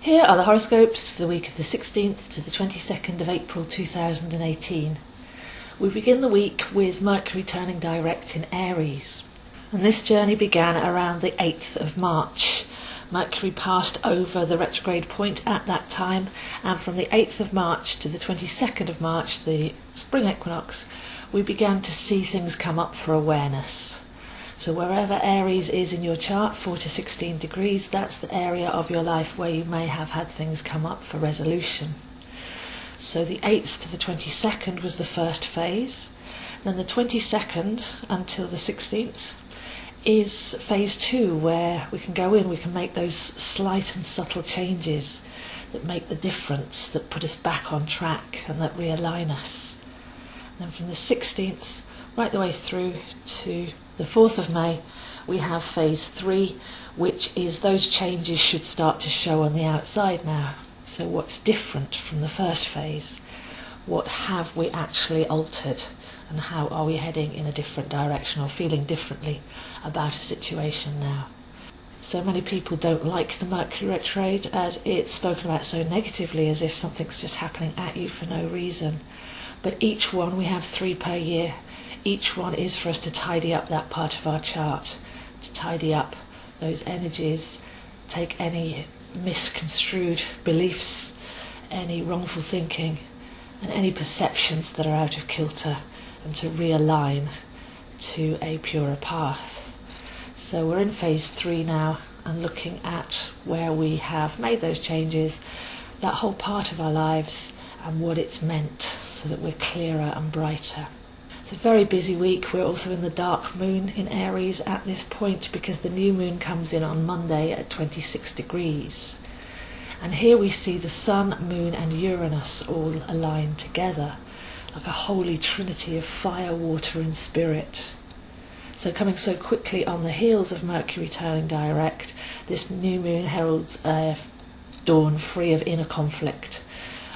Here are the horoscopes for the week of the 16th to the 22nd of April 2018. We begin the week with Mercury turning direct in Aries, and this journey began around the 8th of March. Mercury passed over the retrograde point at that time, and from the 8th of March to the 22nd of March, the spring equinox, we began to see things come up for awareness. So wherever Aries is in your chart, 4 to 16 degrees, that's the area of your life where you may have had things come up for resolution. So the 8th to the 22nd was the first phase. Then the 22nd until the 16th is phase 2, where we can go in, we can make those slight and subtle changes that make the difference, that put us back on track and that realign us. And then from the 16th right the way through to the 4th of May, we have phase 3, which is those changes should start to show on the outside now. So what's different from the first phase? What have we actually altered? And how are we heading in a different direction or feeling differently about a situation now? So many people don't like the Mercury retrograde, as it's spoken about so negatively, as if something's just happening at you for no reason. But each one, we have 3 per year. Each one is for us to tidy up that part of our chart, to tidy up those energies, take any misconstrued beliefs, any wrongful thinking, and any perceptions that are out of kilter, and to realign to a purer path. So we're in phase 3 now, and looking at where we have made those changes, that whole part of our lives and what it's meant, so that we're clearer and brighter. It's a very busy week. We're also in the dark moon in Aries at this point, because the new moon comes in on Monday at 26 degrees. And here we see the Sun, Moon and Uranus all aligned together, like a holy trinity of fire, water and spirit. So coming so quickly on the heels of Mercury turning direct, this new moon heralds a dawn free of inner conflict,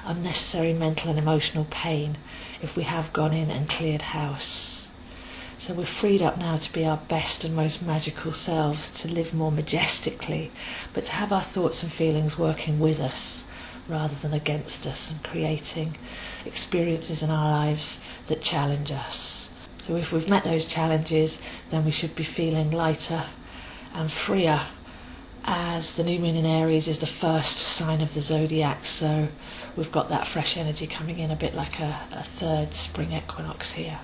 unnecessary mental and emotional pain, if we have gone in and cleared house. So we're freed up now to be our best and most magical selves, to live more majestically, but to have our thoughts and feelings working with us rather than against us, and creating experiences in our lives that challenge us. So if we've met those challenges, then we should be feeling lighter and freer, as the new moon in Aries is the first sign of the zodiac, so we've got that fresh energy coming in, a bit like a third spring equinox here.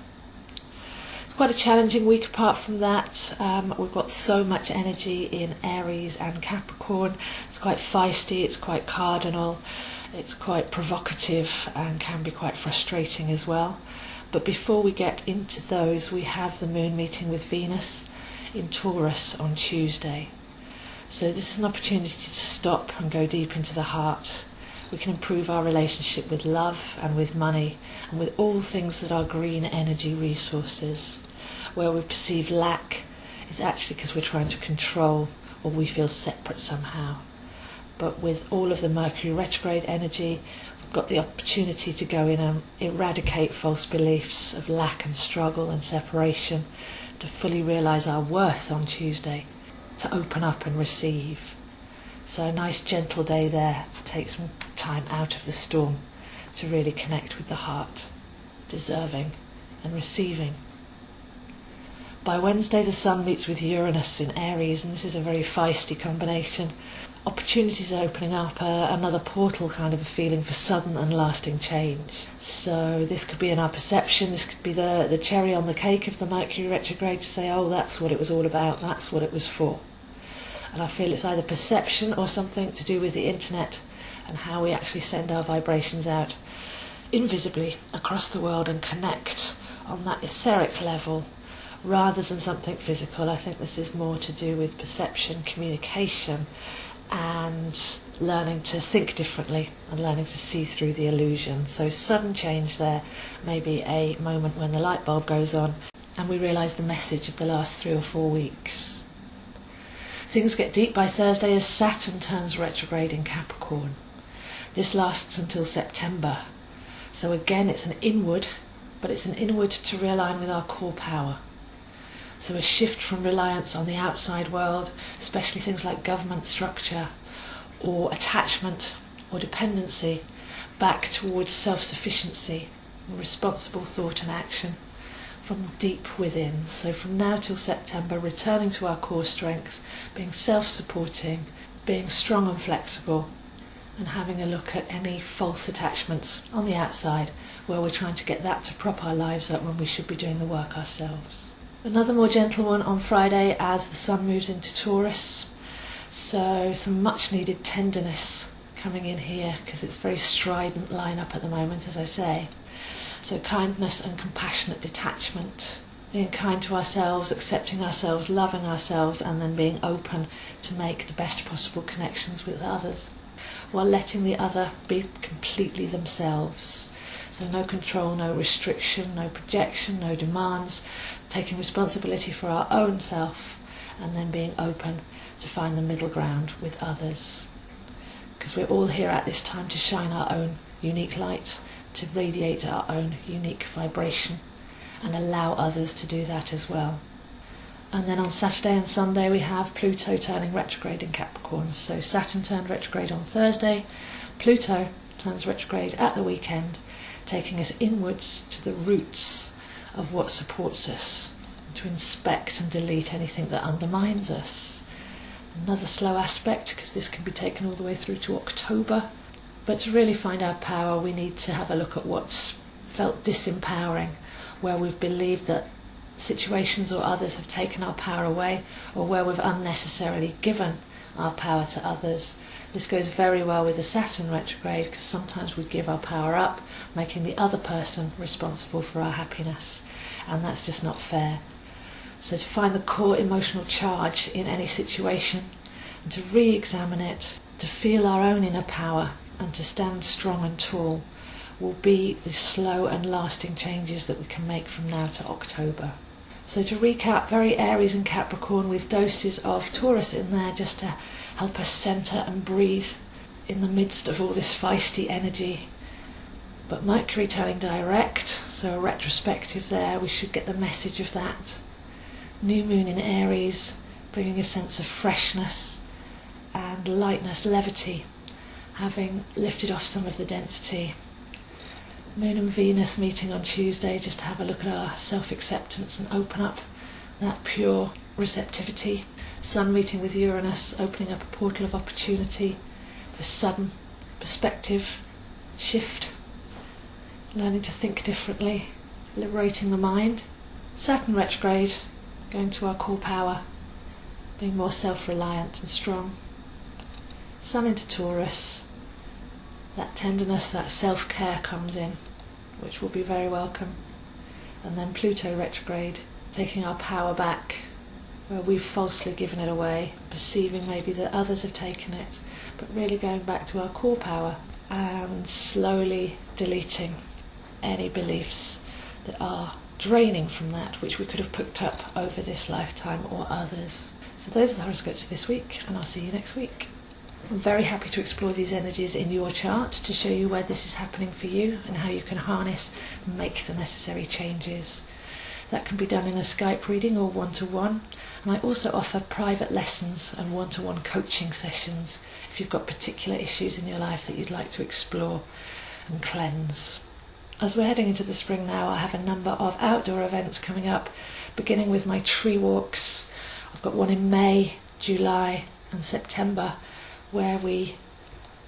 It's quite a challenging week apart from that. We've got so much energy in Aries and Capricorn. It's quite feisty, it's quite cardinal, it's quite provocative and can be quite frustrating as well. But before we get into those, we have the moon meeting with Venus in Taurus on Tuesday. So this is an opportunity to stop and go deep into the heart. We can improve our relationship with love and with money and with all things that are green energy resources. Where we perceive lack is actually because we're trying to control, or we feel separate somehow. But with all of the Mercury retrograde energy, we've got the opportunity to go in and eradicate false beliefs of lack and struggle and separation, to fully realise our worth on Tuesday, to open up and receive. So a nice gentle day there. Take some time out of the storm to really connect with the heart, deserving and receiving. By Wednesday, the Sun meets with Uranus in Aries, and this is a very feisty combination. Opportunities are opening up, another portal kind of a feeling for sudden and lasting change. So this could be in our perception, this could be the cherry on the cake of the Mercury retrograde, to say, oh, that's what it was all about, that's what it was for. And I feel it's either perception or something to do with the internet and how we actually send our vibrations out invisibly across the world and connect on that etheric level rather than something physical. I think this is more to do with perception, communication, and learning to think differently and learning to see through the illusion. So sudden change there, maybe a moment when the light bulb goes on and we realise the message of the last 3 or 4 weeks. Things get deep by Thursday as Saturn turns retrograde in Capricorn. This lasts until September. So again, it's an inward, but it's an inward to realign with our core power. So a shift from reliance on the outside world, especially things like government structure, or attachment or dependency back towards self-sufficiency, responsible thought and action from deep within. So from now till September, returning to our core strength, being self-supporting, being strong and flexible, and having a look at any false attachments on the outside where we're trying to get that to prop our lives up when we should be doing the work ourselves. Another more gentle one on Friday as the sun moves into Taurus. So some much needed tenderness coming in here because it's a very strident lineup at the moment, as I say. So kindness and compassionate detachment, being kind to ourselves, accepting ourselves, loving ourselves, and then being open to make the best possible connections with others, while letting the other be completely themselves. So no control, no restriction, no projection, no demands, taking responsibility for our own self, and then being open to find the middle ground with others. Because we're all here at this time to shine our own unique light, to radiate our own unique vibration, and allow others to do that as well. And then on Saturday and Sunday we have Pluto turning retrograde in Capricorn. So Saturn turned retrograde on Thursday, Pluto turns retrograde at the weekend, taking us inwards to the roots of what supports us, to inspect and delete anything that undermines us. Another slow aspect, because this can be taken all the way through to October. But to really find our power, we need to have a look at what's felt disempowering, where we've believed that situations or others have taken our power away, or where we've unnecessarily given our power to others. This goes very well with the Saturn retrograde, because sometimes we give our power up, making the other person responsible for our happiness, and that's just not fair. So to find the core emotional charge in any situation, and to re-examine it, to feel our own inner power, and to stand strong and tall, will be the slow and lasting changes that we can make from now to October. So to recap, very Aries and Capricorn with doses of Taurus in there just to help us centre and breathe in the midst of all this feisty energy. But Mercury turning direct, so a retrospective there, we should get the message of that. New moon in Aries, bringing a sense of freshness and lightness, levity, having lifted off some of the density. Moon and Venus meeting on Tuesday just to have a look at our self-acceptance and open up that pure receptivity. Sun meeting with Uranus, opening up a portal of opportunity, a sudden perspective shift, learning to think differently, liberating the mind. Saturn retrograde, going to our core power, being more self-reliant and strong. Sun into Taurus, that tenderness, that self-care comes in, which will be very welcome. And then Pluto retrograde, taking our power back where we've falsely given it away, perceiving maybe that others have taken it, but really going back to our core power and slowly deleting any beliefs that are draining from that which we could have picked up over this lifetime or others. So those are the horoscopes for this week, and I'll see you next week. I'm very happy to explore these energies in your chart to show you where this is happening for you and how you can harness and make the necessary changes. That can be done in a Skype reading or one-to-one, and I also offer private lessons and one-to-one coaching sessions if you've got particular issues in your life that you'd like to explore and cleanse. As we're heading into the spring now, I have a number of outdoor events coming up, beginning with my tree walks. I've got one in May, July and September, where we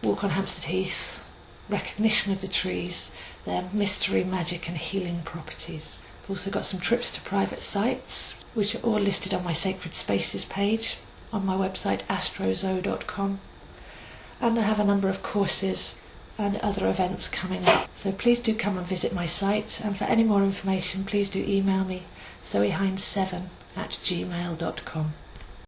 walk on Hampstead Heath, recognition of the trees, their mystery, magic and healing properties. I've also got some trips to private sites, which are all listed on my Sacred Spaces page on my website astrozo.com. And I have a number of courses and other events coming up. So please do come and visit my site, and for any more information please do email me zoehines7@gmail.com.